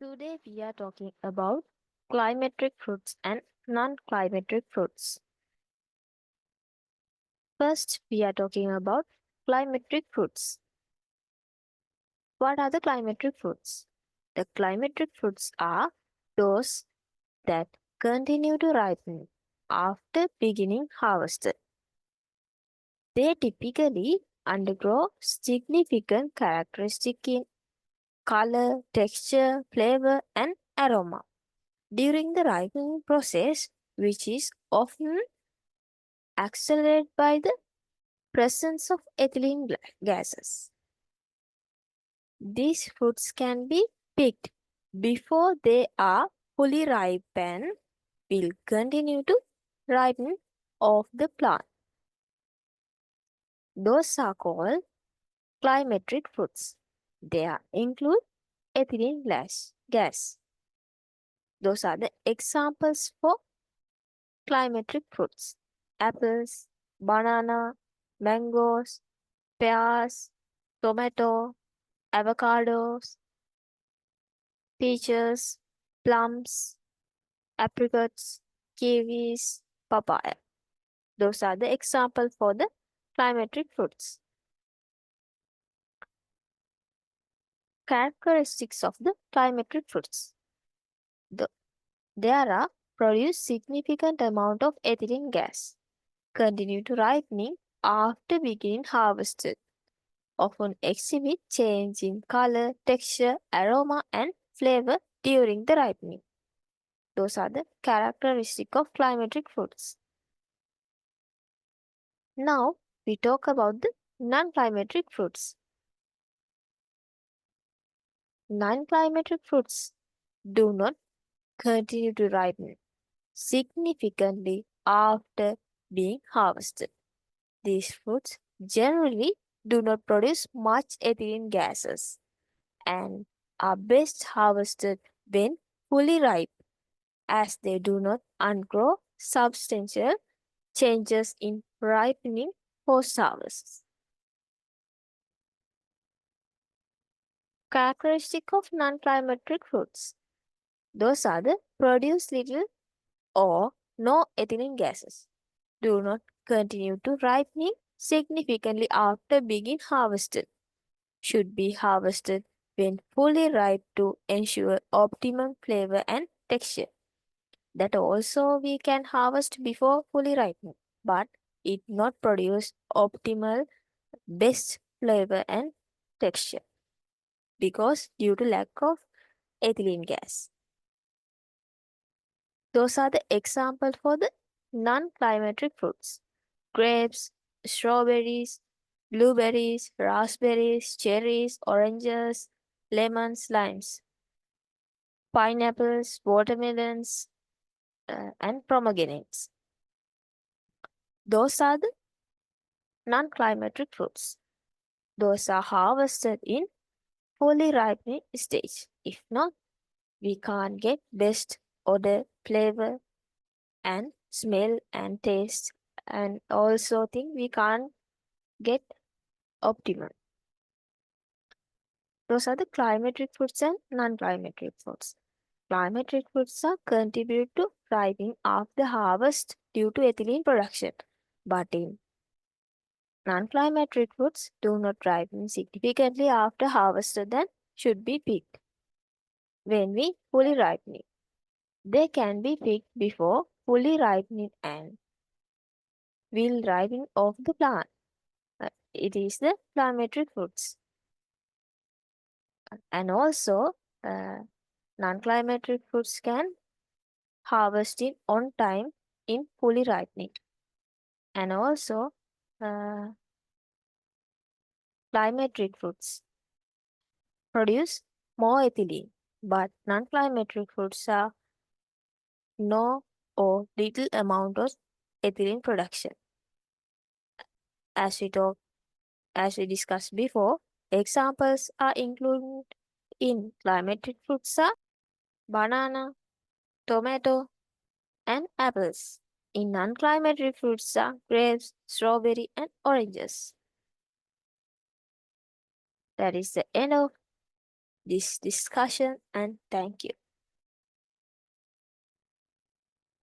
Today we are talking about climatric fruits and non-climatric fruits. First, we are talking about climatric fruits. What are the climatric fruits? The climatric fruits are those that continue to ripen after beginning harvested. They typically undergo significant characteristic in color, texture, flavor, and aroma. During the ripening process, which is often accelerated by the presence of ethylene gases. These fruits can be picked before they are fully ripe and will continue to ripen off the plant. Those are called climatric fruits. They include ethylene gas. Those are the examples for climatric fruits: apples, banana, mangoes, pears, tomato, avocados, peaches, plums, apricots, kiwis, papaya. Those are the examples for the climatric fruits. Characteristics of the climatric fruits. There are produce significant amount of ethylene gas. Continue to ripening after beginning harvested. Often exhibit change in color, texture, aroma, and flavor during the ripening. Those are the characteristics of climatic fruits. Now we talk about the non-climatic fruits. Non-climatic fruits do not continue to ripen significantly after being harvested. These fruits generally do not produce much ethylene gases and are best harvested when fully ripe, as they do not undergo substantial changes in ripening post-harvest. Characteristic of non-climatic fruits. Those are the produce little or no ethylene gases. Do not continue to ripening significantly after being harvested. Should be harvested when fully ripe to ensure optimum flavor and texture. That also we can harvest before fully ripening, but it not produce optimal best flavor and texture because due to lack of ethylene gas. Those are the examples for the non-climatic fruits: grapes, strawberries, blueberries, raspberries, cherries, oranges, lemons, limes, pineapples, watermelons, and pomegranates. Those are the non-climatic fruits. Those are harvested in fully ripening stage. If not, we can't get best odor, flavor, and smell and taste, and also think we can't get optimal. Those are the climatic fruits and non-climatic fruits. Climatic fruits are contribute to ripening after harvest due to ethylene production, but in non-climatic fruits do not ripen significantly after harvested and should be picked when we fully ripening. They can be picked before fully ripening and will ripen off the plant. It is the climatic fruits. And also, non-climatic fruits can harvest it on time in fully ripening. And also, uh, climatic fruits produce more ethylene, but non-climatic fruits are no or little amount of ethylene production. As we talk, as we discussed before, examples are included in climatic fruits are banana, tomato, and apples. In non-climatic fruits are grapes, strawberry, and oranges. That is the end of this discussion, and thank you.